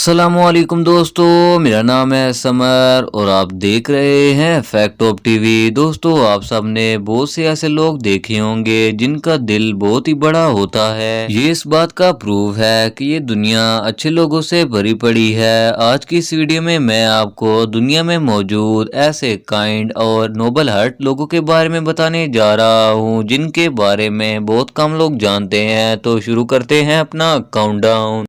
अस्सलामुअलैकुम दोस्तों, मेरा नाम है समर और आप देख रहे हैं फैक्ट ऑफ टीवी। दोस्तों, आप सबने बहुत से ऐसे लोग देखे होंगे जिनका दिल बहुत ही बड़ा होता है। ये इस बात का प्रूफ है कि ये दुनिया अच्छे लोगों से भरी पड़ी है। आज की इस वीडियो में मैं आपको दुनिया में मौजूद ऐसे काइंड और नोबल हार्ट लोगों के बारे में बताने जा रहा हूँ जिनके बारे में बहुत कम लोग जानते हैं। तो शुरू करते हैं अपना काउंटडाउन।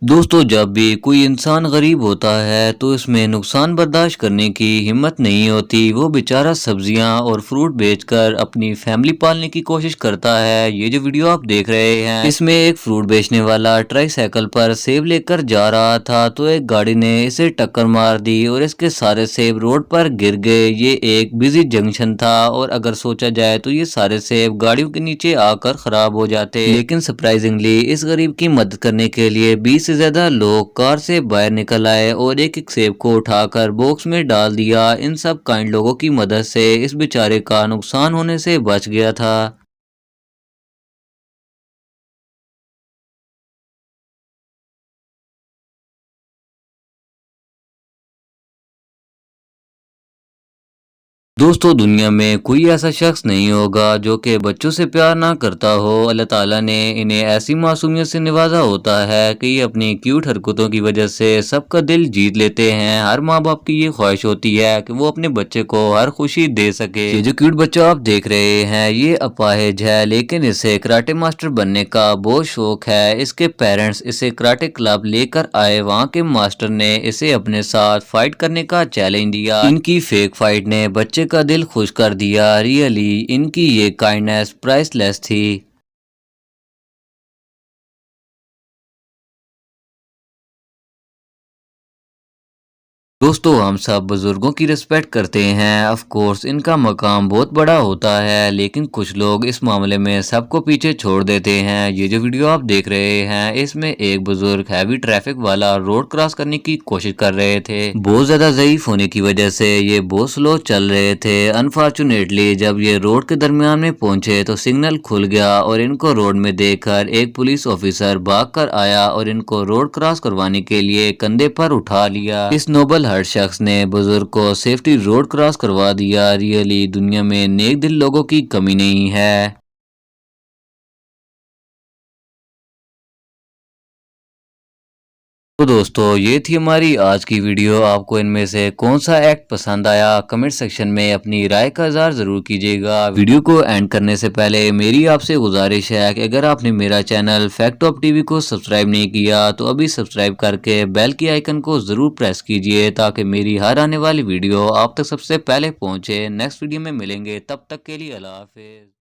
दोस्तों, जब भी कोई इंसान गरीब होता है तो इसमें नुकसान बर्दाश्त करने की हिम्मत नहीं होती। वो बेचारा सब्जियां और फ्रूट बेचकर अपनी फैमिली पालने की कोशिश करता है। ये जो वीडियो आप देख रहे हैं, इसमें एक फ्रूट बेचने वाला ट्राईसाइकिल पर सेब लेकर जा रहा था तो एक गाड़ी ने इसे टक्कर मार दी और इसके सारे सेब रोड पर गिर गए। ये एक बिजी जंक्शन था और अगर सोचा जाए तो ये सारे सेब गाड़ियों के नीचे आकर खराब हो जाते। लेकिन सरप्राइजिंगली इस गरीब की मदद करने के लिए 20 से ज्यादा लोग कार से बाहर निकल आए और एक एक सेब को उठाकर बॉक्स में डाल दिया। इन सब काइंड लोगों की मदद से इस बेचारे का नुकसान होने से बच गया था। दोस्तों, दुनिया में कोई ऐसा शख्स नहीं होगा जो कि बच्चों से प्यार ना करता हो। अल्लाह ताला ने इन्हें ऐसी मासूमियत से नवाजा होता है कि ये अपनी क्यूट हरकतों की वजह से सबका दिल जीत लेते हैं। हर माँ बाप की ये ख्वाहिश होती है कि वो अपने बच्चे को हर खुशी दे सके। ये जो क्यूट बच्चा आप देख रहे हैं, ये अपाहिज है लेकिन इसे कराटे मास्टर बनने का बहुत शौक है। इसके पेरेंट्स इसे कराटे क्लब लेकर आए। वहाँ के मास्टर ने इसे अपने साथ फाइट करने का चैलेंज दिया। इनकी फेक फाइट ने बच्चे का दिल खुश कर दिया। रियली इनकी ये काइंडनेस प्राइसलेस थी। दोस्तों, हम सब बुजुर्गों की रिस्पेक्ट करते हैं। ऑफ कोर्स इनका मकाम बहुत बड़ा होता है, लेकिन कुछ लोग इस मामले में सबको पीछे छोड़ देते हैं। ये जो वीडियो आप देख रहे हैं, इसमें एक बुजुर्ग हैवी ट्रैफिक वाला रोड क्रॉस करने की कोशिश कर रहे थे। बहुत ज्यादा ज़ईफ होने की वजह से ये बहुत स्लो चल रहे थे। अनफॉर्चुनेटली जब ये रोड के दरमियान में पहुंचे तो सिग्नल खुल गया और इनको रोड में देखकर एक पुलिस ऑफिसर भाग कर आया और इनको रोड क्रॉस करवाने के लिए कंधे पर उठा लिया। इस नोबल हर शख्स ने बुजुर्ग को सेफ्टी रोड क्रॉस करवा दिया। रियली दुनिया में नेक दिल लोगों की कमी नहीं है। तो दोस्तों, ये थी हमारी आज की वीडियो। आपको इनमें से कौन सा एक्ट पसंद आया, कमेंट सेक्शन में अपनी राय का इज़हार जरूर कीजिएगा। वीडियो को एंड करने से पहले मेरी आपसे गुजारिश है कि अगर आपने मेरा चैनल फैक्ट ऑफ टीवी को सब्सक्राइब नहीं किया तो अभी सब्सक्राइब करके बेल की आइकन को जरूर प्रेस कीजिए ताकि मेरी हर आने वाली वीडियो आप तक सबसे पहले पहुंचे। नेक्स्ट वीडियो में मिलेंगे, तब तक के लिए अल्लाह हाफिज।